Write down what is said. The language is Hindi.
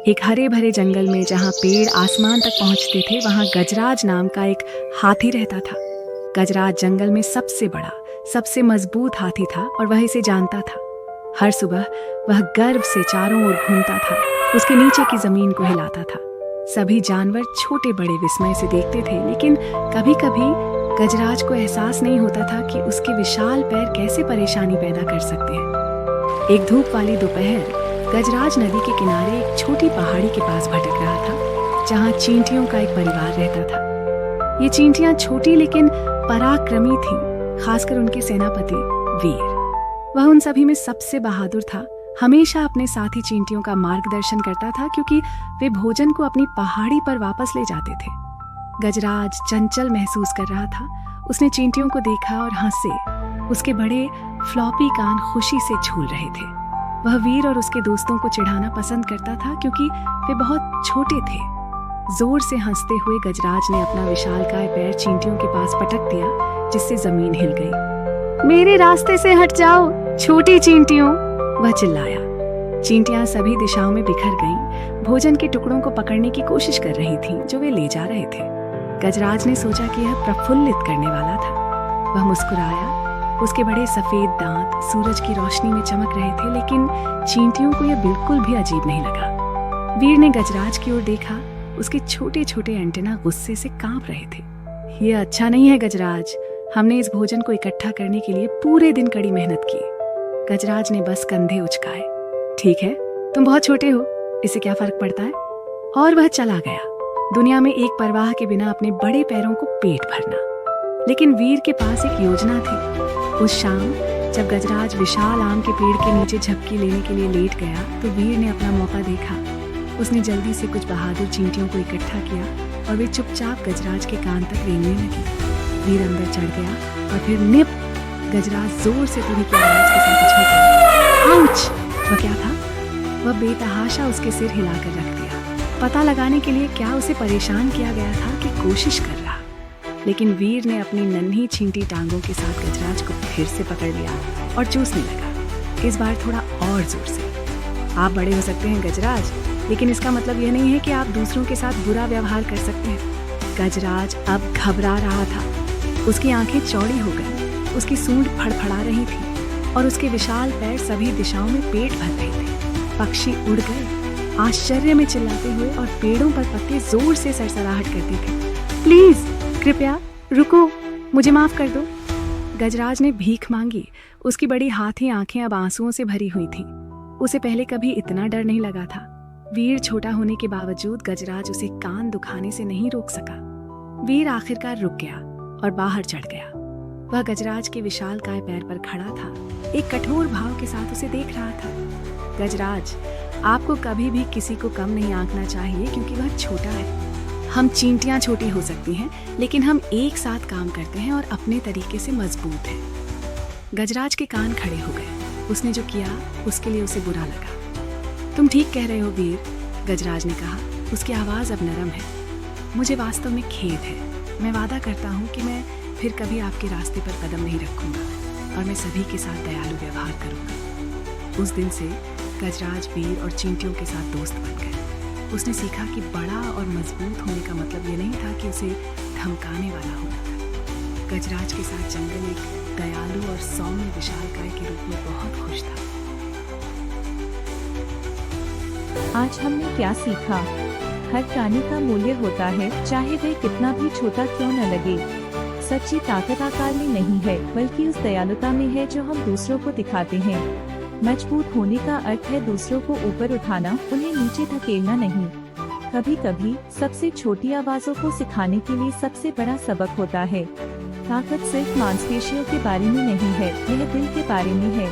एक हरे भरे जंगल में जहाँ पेड़ आसमान तक पहुँचते थे, वहाँ गजराज नाम का एक हाथी रहता था। गजराज जंगल में सबसे बड़ा, सबसे मजबूत हाथी था और वह इसे जानता था। हर सुबह वह गर्व से चारों ओर घूमता था, उसके नीचे की जमीन को हिलाता था। सभी जानवर छोटे बड़े विस्मय से देखते थे, लेकिन कभी कभी गजराज को एहसास नहीं होता था कि उसके विशाल पैर कैसे परेशानी पैदा कर सकते हैं। एक धूप वाली दोपहर गजराज नदी के किनारे एक छोटी पहाड़ी के पास भटक रहा था, जहाँ चींटियों का एक परिवार रहता था। ये चींटियां छोटी लेकिन पराक्रमी थीं, खासकर उनके सेनापति वीर। वह उन सभी में सबसे बहादुर था, हमेशा अपने साथी चींटियों का मार्गदर्शन करता था, क्योंकि वे भोजन को अपनी पहाड़ी पर वापस ले जाते थे। गजराज चंचल महसूस कर रहा था। उसने चींटियों को देखा और हंसे। उसके बड़े फ्लॉपी कान खुशी से झूल रहे थे। वह वीर और उसके दोस्तों को चिढ़ाना पसंद करता था, क्योंकि वे बहुत छोटे थे। जोर से हंसते हुए गजराज ने अपना विशालकाय पैर चींटियों के पास पटक दिया, जिससे जमीन हिल गई। मेरे रास्ते से हट जाओ, छोटी चींटियों, वह चिल्लाया। चींटियां सभी दिशाओं में बिखर गईं, भोजन के टुकड़ों को पकड़ने की कोशिश कर रही थीं, जो वे ले जा रहे थे। गजराज ने सोचा कि यह प्रफुल्लित करने वाला था। वह मुस्कुराया। उसके बड़े सफेद दांत सूरज की रोशनी में चमक रहे थे, लेकिन चींटियों को यह बिल्कुल भी अजीब नहीं लगा। वीर ने गजराज की ओर देखा। उसके छोटे छोटे एंटेना गुस्से से कांप रहे थे। यह अच्छा नहीं है गजराज, हमने इस भोजन को इकट्ठा करने के लिए पूरे दिन कड़ी मेहनत की। गजराज ने बस कंधे उचकाए। ठीक है, तुम बहुत छोटे हो, इससे क्या फर्क पड़ता है। और वह चला गया, दुनिया में एक परवाह के बिना अपने बड़े पैरों को पेट भरना। लेकिन वीर के पास एक योजना थी। उस शाम जब गजराज विशाल आम के पेड़ के नीचे झपकी लेने के लिए लेट गया, तो वीर ने अपना मौका देखा। उसने जल्दी से कुछ बहादुर चींटियों को इकट्ठा किया और वे चुपचाप गजराज के कान तक रेंगने लगी। वीर अंदर चढ़ गया और फिर निप, गजराज जोर से तुरही की आवाज के साथ उछल पड़ा। आउच! वह क्या था? वह बेतहाशा उसके सिर हिलाकर रख दिया। पता लगाने के लिए क्या उसे परेशान किया गया था कि कोशिश कर रहा। लेकिन वीर ने अपनी नन्ही छींटी टांगों के साथ गजराज को फिर से पकड़ लिया और चूसने लगा, इस बार थोड़ा और जोर से। आप बड़े हो सकते हैं गजराज, लेकिन इसका मतलब यह नहीं है कि आप दूसरों के साथ बुरा व्यवहार कर सकते हैं। गजराज अब घबरा रहा था। उसकी आंखें चौड़ी हो गई, उसकी सूंड फड़फड़ा रही थी और उसके विशाल पैर सभी दिशाओं में पेट भर रहे थे। पक्षी उड़ गए, आश्चर्य में चिल्लाते हुए, और पेड़ों पर पत्ते जोर से सरसराहट करते थे। प्लीज, कृपया रुको, मुझे माफ कर दो। गजराज ने भीख मांगी। उसकी बड़ी हाथी आंखें अब आंसुओं से भरी हुई थीं। उसे पहले कभी इतना डर नहीं लगा था। वीर छोटा होने के बावजूद गजराज उसे कान दुखाने से नहीं रोक सका। वीर आखिरकार रुक गया और बाहर चढ़ गया। वह गजराज के विशालकाय पैर पर खड़ा था, एक कठोर भाव के साथ उसे देख रहा था। गजराज, आपको कभी भी किसी को कम नहीं आंकना चाहिए, क्योंकि वह छोटा है। हम चींटियां छोटी हो सकती हैं, लेकिन हम एक साथ काम करते हैं और अपने तरीके से मजबूत हैं। गजराज के कान खड़े हो गए। उसने जो किया उसके लिए उसे बुरा लगा। तुम ठीक कह रहे हो वीर, गजराज ने कहा। उसकी आवाज अब नरम है। मुझे वास्तव में खेद है। मैं वादा करता हूँ कि मैं फिर कभी आपके रास्ते पर कदम नहीं रखूंगा और मैं सभी के साथ दयालु व्यवहार करूंगा। उस दिन से गजराज वीर और चींटियों के साथ दोस्त बन गए। उसने सीखा कि बड़ा और मजबूत होने का मतलब ये नहीं था कि उसे धमकाने वाला होना था। गजराज के साथ जंगल एक दयालु और सौम्य विशालकाय के रूप में बहुत खुश था। आज हमने क्या सीखा? हर प्राणी का मूल्य होता है, चाहे वह कितना भी छोटा क्यों न लगे। सच्ची ताकत आकार में नहीं है, बल्कि उस दयालुता में है जो हम दूसरों को दिखाते हैं। मजबूत होने का अर्थ है दूसरों को ऊपर उठाना, उन्हें नीचे धकेलना नहीं। कभी कभी सबसे छोटी आवाजों को सिखाने के लिए सबसे बड़ा सबक होता है। ताकत सिर्फ मांसपेशियों के बारे में नहीं है, यह दिल के बारे में है।